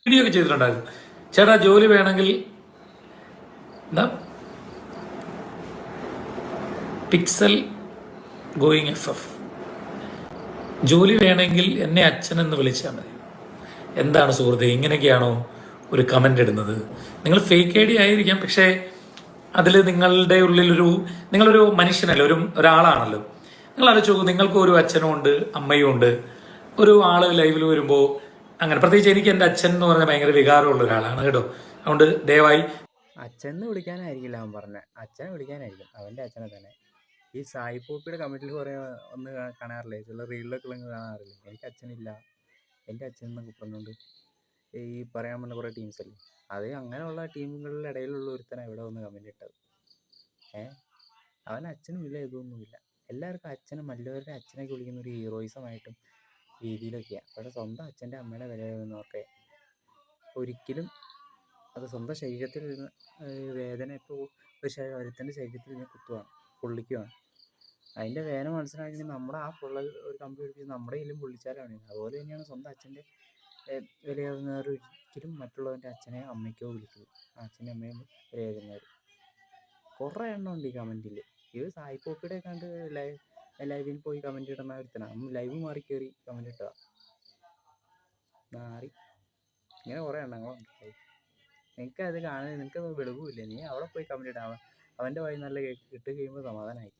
Video ഒക്കെ ചെയ്തിട്ടുണ്ടായിരുന്നു. ചേട്ടാ ജോലി വേണമെങ്കിൽ എന്താ പിക്സൽ ഗോയിങ് FF ജോലി വേണമെങ്കിൽ എന്നെ അച്ഛൻ എന്ന് വിളിച്ചാൽ മതി. എന്താണ് സുഹൃത്തെ, ഇങ്ങനെയൊക്കെയാണോ ഒരു കമൻ്റ് ഇടുന്നത്? നിങ്ങൾ ഫേക്ക് ഐ ഡി ആയിരിക്കാം, പക്ഷേ അതിൽ നിങ്ങളുടെ ഉള്ളിലൊരു നിങ്ങളൊരു മനുഷ്യനല്ലോ, ഒരാളാണല്ലോ. നിങ്ങൾ ആലോചിച്ച് നോക്കൂ, നിങ്ങൾക്ക് ഒരു അച്ഛനും ഉണ്ട് അമ്മയും ഉണ്ട്. ഒരു ആള് ലൈവിൽ വരുമ്പോൾ അങ്ങനെ, പ്രത്യേകിച്ച് എനിക്ക് എൻ്റെ അച്ഛൻ എന്ന് പറഞ്ഞാൽ ഭയങ്കര വികാരമുള്ള ഒരാളാണ് കേട്ടോ. അതുകൊണ്ട് ദയവായി അച്ഛന്ന് വിളിക്കാനായിരിക്കില്ല അവൻ പറഞ്ഞത്, അച്ഛനെ വിളിക്കാനായിരിക്കും അവൻ്റെ അച്ഛനെ തന്നെ. ഈ സായി പോപ്പിയുടെ കമൻറ്റിൽ കുറേ ഒന്ന് കാണാറില്ലേ, ചില റീലിലൊക്കെ കാണാറില്ലേ, എനിക്ക് അച്ഛനില്ല എൻ്റെ അച്ഛൻ എന്നൊക്കെ പറഞ്ഞുകൊണ്ട് ഈ പറയാൻ പറ്റുന്ന കുറേ ടീംസ് അല്ലേ. അത് അങ്ങനെയുള്ള ടീമുകളുടെ ഇടയിലുള്ള ഒരുത്തനാണ് ഇവിടെ വന്ന് കമൻറ്റ് ഇട്ടത്. അവൻ അച്ഛനും ഇല്ല, ഇതൊന്നുമില്ല. എല്ലാവർക്കും അച്ഛനും മറ്റുള്ളവരുടെ അച്ഛനൊക്കെ വിളിക്കുന്ന ഒരു ഹീറോയിസമായിട്ടും രീതിയിലൊക്കെയാണ്. പക്ഷേ സ്വന്തം അച്ഛൻ്റെ അമ്മയുടെ വില എഴുതുന്നവർക്ക് ഒരിക്കലും അത് സ്വന്തം ശരീരത്തിൽ വരുന്ന വേദന ഇപ്പോൾ ഒരുത്തൻ്റെ ശരീരത്തിൽ നിന്ന് കുത്തുവാണ്, പൊള്ളിക്കുവാണ്. അതിൻ്റെ വേദന മനസ്സിലാക്കി നമ്മുടെ ആ പൊള്ളൽ ഒരു കമ്പി പിടിച്ച് നമ്മുടെ കയ്യിലും പൊള്ളിച്ചാലാണ്. അതുപോലെ തന്നെയാണ് സ്വന്തം അച്ഛൻ്റെ വിലയാകുന്നവർ ഒരിക്കലും മറ്റുള്ളവൻ്റെ അച്ഛനെ അമ്മയ്ക്കോ വിളിക്കില്ല. അച്ഛൻ്റെ അമ്മയും വിലയാകുന്നവർ കുറേ എണ്ണം ഉണ്ട് ഈ കമൻറ്റിൽ. ഇത് സായി പോപ്പിയുടെ കണ്ട് ലൈവിൽ പോയി കമൻറ്റ് ഇടുന്ന ഒരുത്തനാണ്. ലൈവ് മാറി കയറി കമൻറ്റ് ഇട്ടതാ മാറി. ഇങ്ങനെ കുറേ എണ്ണങ്ങളുണ്ട്. നിനക്കത് കാണുന്നത് നിനക്കത് വെളിവുമില്ല. നീ അവിടെ പോയി കമൻറ്റ് ഇടാം. അവൻ്റെ വായി നല്ല ഇട്ട് കഴിയുമ്പോൾ സമാധാനമായി.